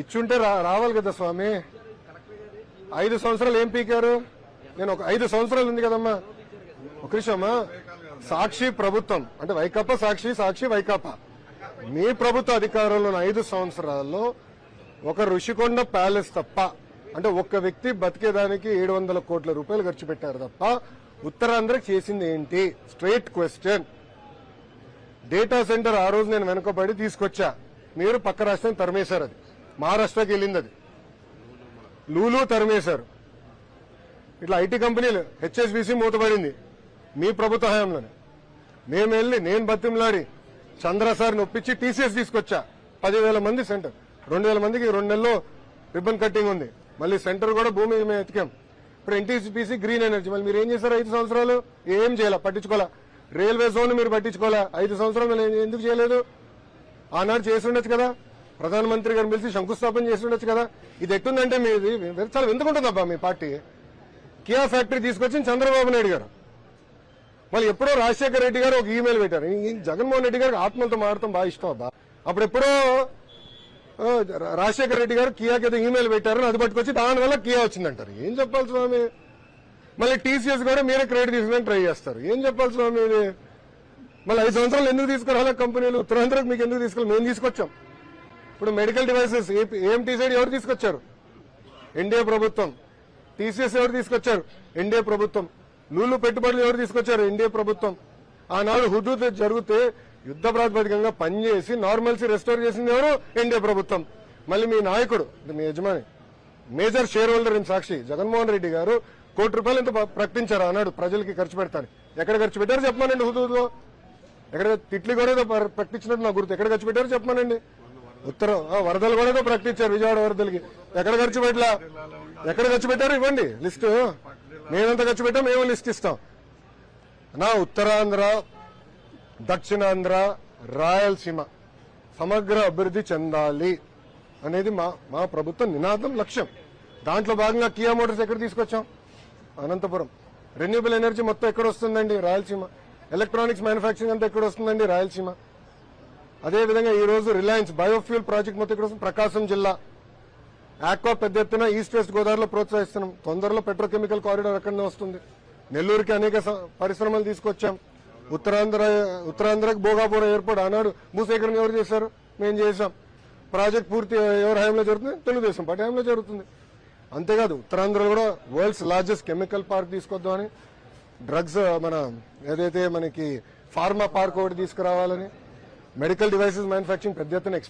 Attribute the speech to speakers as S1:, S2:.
S1: ఇచ్చుంటే రావాలి కదా స్వామి. 5 సంవత్సరాలు ఏం పీకారు? నేను ఒక 5 సంవత్సరాలు ఉంది కదమ్మా. ఒక నిమిషమ్మా. సాక్షి ప్రభుత్వం అంటే వైకాపా సాక్షి, సాక్షి వైకాపా. మీ ప్రభుత్వ అధికారంలో 5 సంవత్సరాల్లో ఒక ఋషికొండ ప్యాలెస్ తప్ప, అంటే ఒక్క వ్యక్తి బతికేదానికి 700 కోట్ల రూపాయలు ఖర్చు పెట్టారు తప్ప ఉత్తరాంధ్రకి చేసింది ఏంటి? Straight question. డేటా సెంటర్ ఆ రోజు నేను వెనుకబడి తీసుకొచ్చా, మీరు పక్క రాష్ట్రం తరిమేశారు. అది మహారాష్ట్రకి వెళ్ళింది. అది లూలు తరిమేశారు. ఇట్లా ఐటీ కంపెనీలు హెచ్ఎస్బీసీ మూతపడింది మీ ప్రభుత్వ హయాంలోనే. మేము వెళ్ళి నేను బతిమలాడి చంద్రసారిని ఒప్పించి టీసీఎస్ తీసుకొచ్చా. 10,000 మంది సెంటర్, 2,000 మందికి 2 నెలల్లో రిబ్బన్ కట్టింగ్ ఉంది. మళ్ళీ సెంటర్ కూడా భూమి మేము ఎతికాం. ఇప్పుడు ఎన్టీపీసీ గ్రీన్ ఎనర్జీ మళ్ళీ మీరు ఏం చేశారు? 5 సంవత్సరాలు ఏం చేయాల, పట్టించుకోవాలా. రైల్వే జోన్ మీరు పట్టించుకోవాలా. 5 సంవత్సరాలు ఎందుకు చేయలేదు? ఆనాడు చేసి ఉండొచ్చు కదా. ప్రధానమంత్రి గారిని పిలిచి శంకుస్థాపన చేసి ఉండొచ్చు కదా. ఇది ఎట్టుందంటే మీది చాలా ఎందుకుంటుందబ్బా మీ పార్టీ. కియా ఫ్యాక్టరీ తీసుకొచ్చింది చంద్రబాబు నాయుడు గారు. మళ్ళీ ఎప్పుడో రాజశేఖర రెడ్డి గారు ఒక ఈమెయిల్ పెట్టారు. జగన్మోహన్ రెడ్డి గారికి ఆత్మలతో మాడటం బాగా ఇష్టం అబ్బా. అప్పుడు ఎప్పుడో రాజశేఖర రెడ్డి గారు కియాకి ఏదో ఈమెయిల్ పెట్టారని అది పట్టుకొచ్చి దానివల్ల కియా వచ్చిందంటారు. ఏం చెప్పాలి స్వామి? మళ్ళీ టీసీఎస్ కూడా మీరే క్రెడిట్ తీసుకుని ట్రై చేస్తారు. ఏం చెప్పాలి స్వామి ఇది? మళ్ళీ 5 సంవత్సరాలు ఎందుకు తీసుకురావాలి కంపెనీలు? ఉత్తరాంధ్రకు మీకు ఎందుకు తీసుకెళ్ళి? మేము తీసుకొచ్చాం. ఇప్పుడు మెడికల్ డివైసెస్ ఏఎంటీ సైడ్ ఎవరు తీసుకొచ్చారు? ఎన్డీఏ ప్రభుత్వం. టీసీఎస్ ఎవరు తీసుకొచ్చారు? ఎన్డీఏ ప్రభుత్వం. లూలు పెట్టుబడులు ఎవరు తీసుకొచ్చారు? ఎన్డీఏ ప్రభుత్వం. ఆనాడు హుదూద్ జరిగితే యుద్ధ ప్రాతిపదికంగా పనిచేసి నార్మల్సీ రెస్టోర్ చేసింది ఎవరు? ఎన్డీఏ ప్రభుత్వం. మళ్ళీ మీ నాయకుడు, మీ యజమాని, మేజర్ షేర్ హోల్డర్ ఇన్ సాక్షి జగన్మోహన్ రెడ్డి గారు ₹1 కోటి ఎంత ప్రకటించారు అన్నాడు ప్రజలకి ఖర్చు పెడతాను. ఎక్కడ ఖర్చు పెట్టారు చెప్పమానండి? హుదూద్ లో ఎక్కడ తిట్లు కూడా ఏదో ప్రకటించినట్టు నాకు గుర్తు. ఎక్కడ ఖర్చు పెట్టారు చెప్పమానండి? వరదలు కూడా ఏదో ప్రకటించారు, విజయవాడ వరదలకి. ఎక్కడ ఖర్చు పెట్టలా? ఎక్కడ ఖర్చు పెట్టారు ఇవ్వండి లిస్టు. మేమెంత ఖర్చు పెట్టాం మేము లిస్ట్ ఇస్తాం. నా ఉత్తరాంధ్ర, దక్షిణాంధ్ర, రాయలసీమ సమగ్ర అభివృద్ధి చెందాలి అనేది మా ప్రభుత్వ నినాదం, లక్ష్యం. దాంట్లో భాగంగా కియా మోటార్స్ ఎక్కడ తీసుకొచ్చాం? అనంతపురం. రెన్యూబుల్ ఎనర్జీ మొత్తం ఎక్కడ వస్తుందండి? రాయలసీమ. ఎలక్ట్రానిక్స్ మ్యానుఫ్యాక్చరింగ్ అంతా ఎక్కడ వస్తుందండి? రాయలసీమ. అదేవిధంగా ఈ రోజు రిలయన్స్ బయోఫ్యూల్ ప్రాజెక్ట్ మొత్తం ఎక్కడ వస్తుంది? ప్రకాశం జిల్లా. ఆక్వా పెద్ద ఎత్తున ఈస్ట్ వెస్ట్ గోదావరిలో ప్రోత్సహిస్తున్నాం. తొందరలో పెట్రోకెమికల్ కారిడార్ అక్కడనే వస్తుంది. నెల్లూరుకి అనేక పరిశ్రమలు తీసుకొచ్చాం. ఉత్తరాంధ్రకి భోగాపురం ఎయిర్పోర్ట్ ఆనాడు భూసేకరణ ఎవరు చేశారు? మేము చేశాం. ప్రాజెక్ట్ పూర్తి ఎవరి హయాంలో జరుగుతుంది? తెలుగుదేశం పార్టీ హయాంలో జరుగుతుంది. అంతేకాదు ఉత్తరాంధ్రలో కూడా వరల్డ్స్ లార్జెస్ట్ కెమికల్ పార్క్ తీసుకొద్దామని, డ్రగ్స్ మన ఏదైతే మనకి ఫార్మా పార్క్ ఒకటి తీసుకురావాలని, మెడికల్ డివైసెస్ మ్యానుఫ్యాక్చరింగ్ పెద్ద ఎత్తున